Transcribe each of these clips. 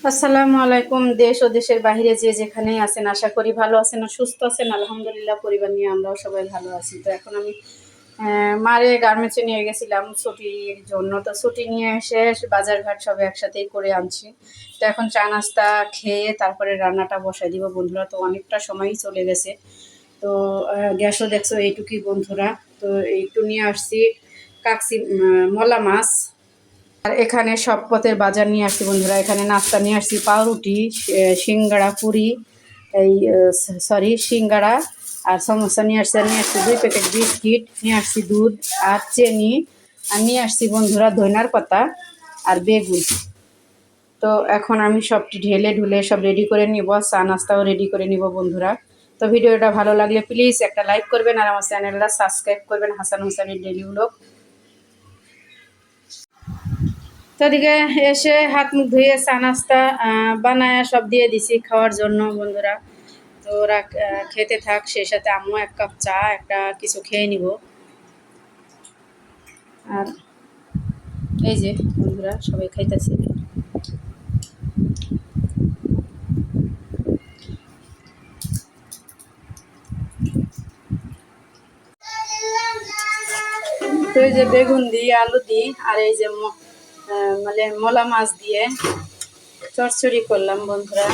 আসসালামু আলাইকুম। দেশ ও দেশের বাইরে যে যেখানেই আছেন আশা করি ভালো আছেন ও সুস্থ আছেন। আলহামদুলিল্লাহ পরিবার নিয়ে আমরাও সবাই ভালো আছি। তো এখন আমি মারে গার্মেন্টসে নিয়ে গেছিলাম ছুটির জন্য। তো ছুটি নিয়ে এসে বাজারঘাট সব একসাথেই করে আনছি। তো এখন চা নাস্তা খেয়ে তারপরে রান্নাটা বসাই দিব বন্ধুরা। তো অনেকটা সময়ই চলে গেছে। তো গ্যাসও দেখছো এইটুকুই বন্ধুরা। তো একটু নিয়ে আসছি কাকসি মলা মাছ। আর এখানে সব পথের বাজার নিয়ে আসছি বন্ধুরা। এখানে নাস্তা নিয়ে আসছি পাউরুটি, সিঙ্গাড়া, পুরি, এই সরি সিঙ্গাড়া আর সমোসা নিয়ে আসছি। আর নিয়ে আসছি 2 প্যাকেট বিস্কিট, নিয়ে আসছি দুধ আর চিনি, আর নিয়ে আসছি বন্ধুরা ধইনার পাতা আর বেগুন। তো এখন আমি সবটি ঢেলে ঢুলে সব রেডি করে নিব, চা নাস্তাও রেডি করে নিব বন্ধুরা। তো ভিডিওটা ভালো লাগলে প্লিজ একটা লাইক করবেন আর আমার চ্যানেলটা সাবস্ক্রাইব করবেন, হাসান হোসেনের ডেইলি ব্লগ। তো এদিকে এসে হাত মুখ ধুয়ে চা নাস্তা বানায় সব দিয়ে দিছি খাওয়ার জন্য বন্ধুরা। তো ওরা খেতে থাক, সেই সাথে আমিও 1 কাপ চা একটা কিছু খেয়ে নিব। আর এই যে বন্ধুরা সবাই খাইতেছে। তো এই যে বেগুন দিই, আলু দিই আর এই যে মানে মলা মাছ দিয়ে চচ্চড়ি করলাম বন্ধুরা,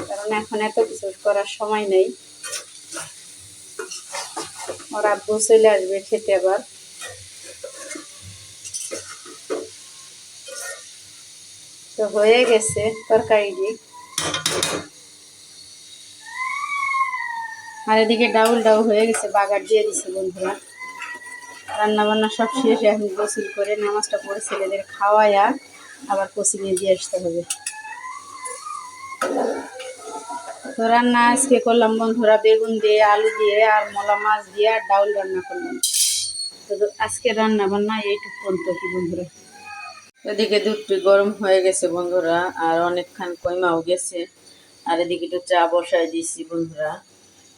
কারণ এখন এত কিছু করার সময় নেই। ওর আব্বু চলে আসবে খেতে আবার। তো হয়ে গেছে তরকারি। আর এদিকে ডাউল হয়ে গেছে, বাগার দিয়ে দিছি বন্ধুরা। রান্না বান্না সব শেষ, এখন গোসল করে নামাজটা পড়ে ছেলেদের খাওয়াইয়া আবার কোচিংয়ে দিয়ে আসতে হবে। তো রান্না আজকে করলাম বন্ধুরা বেগুন দিয়ে, আলু দিয়ে আর মলা মাছ দিয়ে আর ডাউল রান্না করলাম। তো আজকে রান্না বান্না এইটুকু পর্যন্ত কি বন্ধুরা। এদিকে দুধটি গরম হয়ে গেছে বন্ধুরা, আর অনেকক্ষণ কইমাও গেছে। আর এদিকে একটু চা বসাই দিয়েছি বন্ধুরা।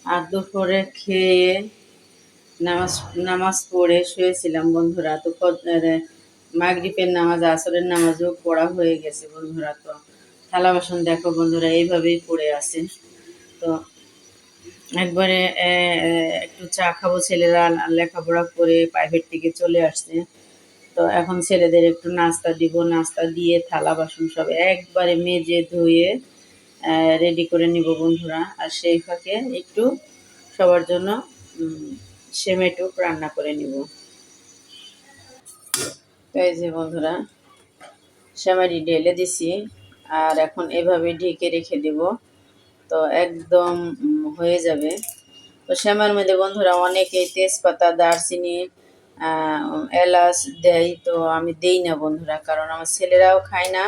আর দুপুরে খেয়ে নামাজ নামাজ পড়ে শুয়েছিলাম বন্ধুরা। তো মাগরিবের নামাজ, আসরের নামাজও পড়া হয়ে গেছে বন্ধুরা। তো থালা বাসন দেখো বন্ধুরা এইভাবেই পড়ে আছে। তো একবারে একটু চা খাবো, ছেলেরা লেখাপড়া করে প্রাইভেট থেকে চলে আসছে। তো এখন ছেলেদের একটু নাস্তা দিব, নাস্তা দিয়ে থালা বাসন সব একবারে মেজে ধুয়ে রেডি করে নিব বন্ধুরা। আর সেই ফাঁকে একটু সবার জন্য সেমাই টুক রান্না করে নিব। এই যে বন্ধুরা সেমাইটি ঢেলে দিছি, আর এখন এভাবে ঢেকে রেখে দিব। তো একদম হয়ে যাবে। তো সেমাইয়ের মধ্যে বন্ধুরা অনেকেই তেজপাতা, দারচিনি, এলাচ দেয়। তো আমি দেই না বন্ধুরা, কারণ আমার ছেলেরাও খায় না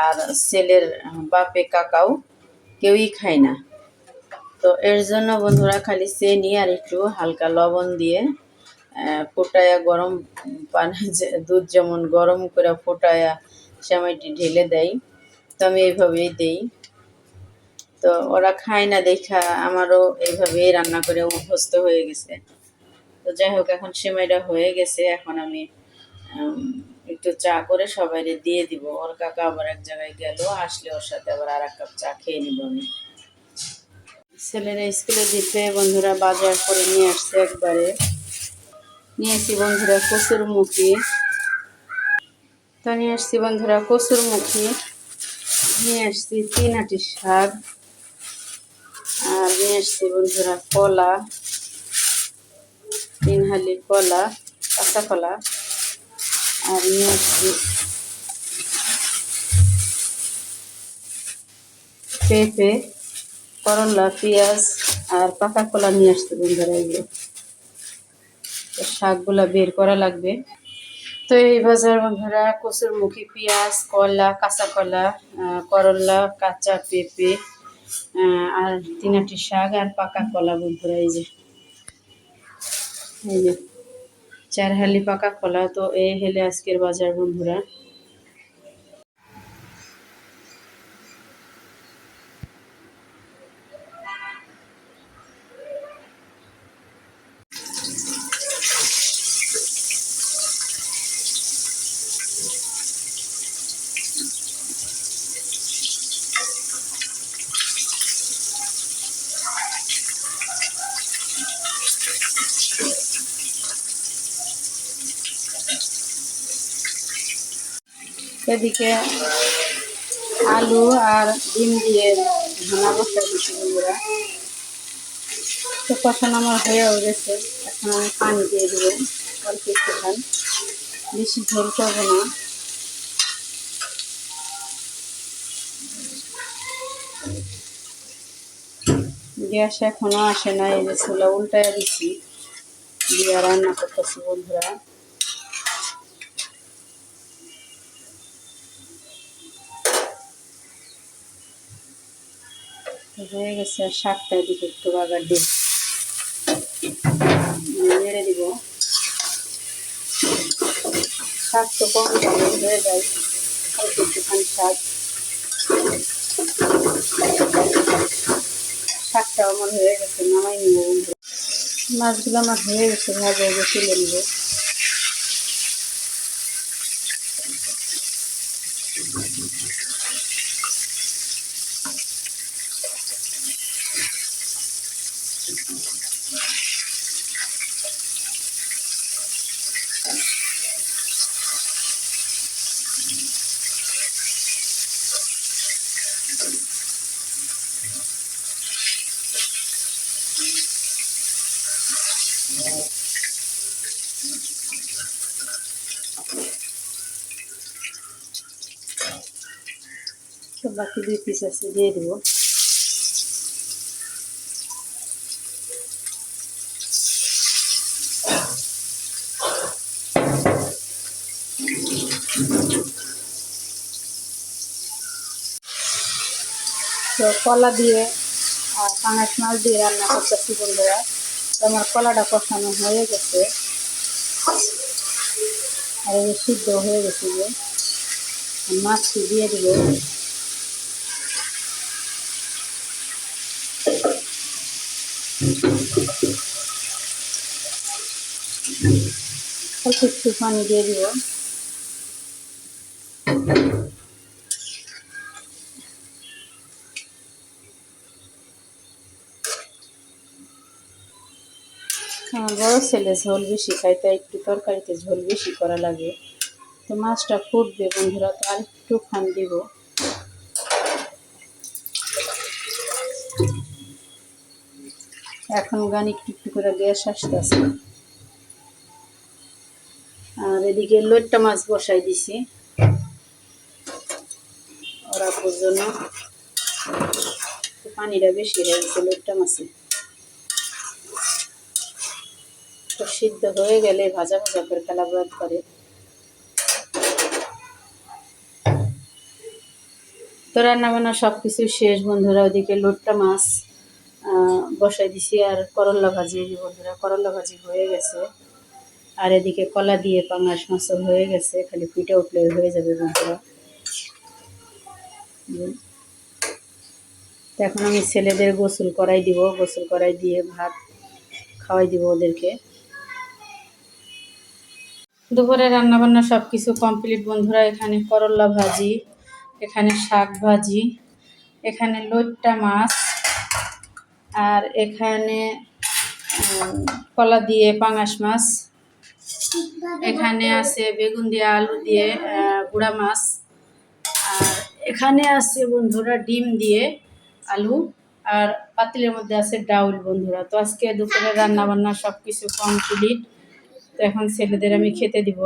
আর ছেলের বাপে কাকাও কেউই খায় না। তো এর জন্য বন্ধুরা খালি চিনি আর একটু হালকা লবণ দিয়ে ফোটায়া গরম পানি, দুধ যেমন গরম করে ফোটায়া সেমাইটি ঢেলে দেয়। তো আমি এইভাবেই দেই। তো ওরা খায় না দেখা আমারও এইভাবেই রান্না করে অভ্যস্ত হয়ে গেছে। তো যাই হোক এখন সেমাইটা হয়ে গেছে, এখন আমি একটু চা করে সবাই দিয়ে দিব। ওর কাকা আবার এক জায়গায় গেল, আসলে ওর সাথে আবার আর 1 কাপ চা খেয়ে নিব আমি। ছেলেরা স্কুলে দিতে বন্ধুরা বাজার করে নিয়ে আসছে একবারে। নিয়েছি বন্ধুরা কচুরমুখী। তো নিয়ে আসছি বন্ধুরা কচুরমুখী, নিয়ে আসছি 3 আঁটি শাক, আর নিয়ে আসছি বন্ধুরা কলা, 3 হালি কলা, কাঁচা কলা, আর নিয়ে আসছি পেঁপে, করলা, পেঁয়াজ আর পাকা কলা নিয়ে আসছি বন্ধুরা। এই যে শাকগুলা বের করা লাগবে। তো এই বাজার বন্ধুরা কচুরমুখী, পেঁয়াজ, কলা, কাঁচা কলা, করলা, কাঁচা পেঁপে, আর 3 আঁটি শাক আর পাকা কলা বন্ধুরা। এই যে 4 হালি পাকা কলা। তো এই হলে আজকের বাজার বন্ধুরা। এদিকে আলু আর ডিম দিয়ে ভুনা বসা দিচ্ছি বন্ধুরা। তো কষানো আমার হয়েও গেছে, এখন আমি পানি দিয়ে দেবো অল্প একটুখানি, বেশি ঝোল করবো না। গ্যাস এখনো আসে না, এই যে চুলা উল্টায় দিচ্ছি দিয়ে রান্না করতেছি বন্ধুরা। হয়ে গেছে, আর শাকটার দিকে একটু বাগার দিয়ে নেড়ে দিব। শাক তো কম হয়ে যায়, অল্প একটুখানি শাকটা আমার হয়ে গেছে, নামাই নিব বন্ধুরা। মাছগুলো আমার হয়ে গেছে, ভাজা হয়ে তুলে নিব। তো বাকি 2 পিস আছে, দিয়ে দেবো। তো কলা দিয়ে আর পাঙাশ মাছ দিয়ে রান্না করতেছি বন্ধুরা। তো আমার কলাটা কষানো হয়ে গেছে, আর এই সিদ্ধ হয়ে গেছে, যে মাছটি দিয়ে দেব। অল্প একটু পানি দিয়ে দিব। আমার বড় ছেলে ঝোল বেশি খায়, তাই একটু তরকারিতে ঝোল বেশি করা লাগে। তো মাছটা ফুটবে বন্ধুরা, তো আর একটু খান দিব। এখন গানি একটু একটু করে গ্যাস আসতেছে। আর এদিকে লইট্টা মাছ বসাই দিছি ওরা জন্য। পানিটা বেশি হয়ে গেছে লইট্টা মাছে। তো সিদ্ধ হয়ে গেলে ভাজা ভাজা করে কালাবাদ করে। তো রান্না বান্না সব কিছু শেষ বন্ধুরা। ওদিকে লইট্টা মাছ বসাই দিছি, আর করলা ভাজি বন্ধুরা, করলা ভাজি হয়ে গেছে। আর এদিকে কলা দিয়ে পাঙাশ মাছও হয়ে গেছে, খালি ফুটে উঠলে হয়ে যাবে বন্ধুরা। তো এখন আমি ছেলেদের গোসল করাই দিব, গোসল করাই দিয়ে ভাত খাওয়াই দিব ওদেরকে। দুপুরে রান্নাবান্না সব কিছু কমপ্লিট বন্ধুরা। এখানে করলা ভাজি, এখানে শাক ভাজি, এখানে লইট্টা মাছ, আর এখানে কলা দিয়ে পাঙাশ মাছ, এখানে আছে বেগুন দিয়ে আলু দিয়ে গুঁড়া মাছ, আর এখানে আছে বন্ধুরা ডিম দিয়ে আলু, আর পাতিলের মধ্যে আছে ডাউল বন্ধুরা। তো আজকে দুপুরে রান্না বান্না সব কিছু কমপ্লিট। তো এখন ছেলেদের আমি খেতে দিব।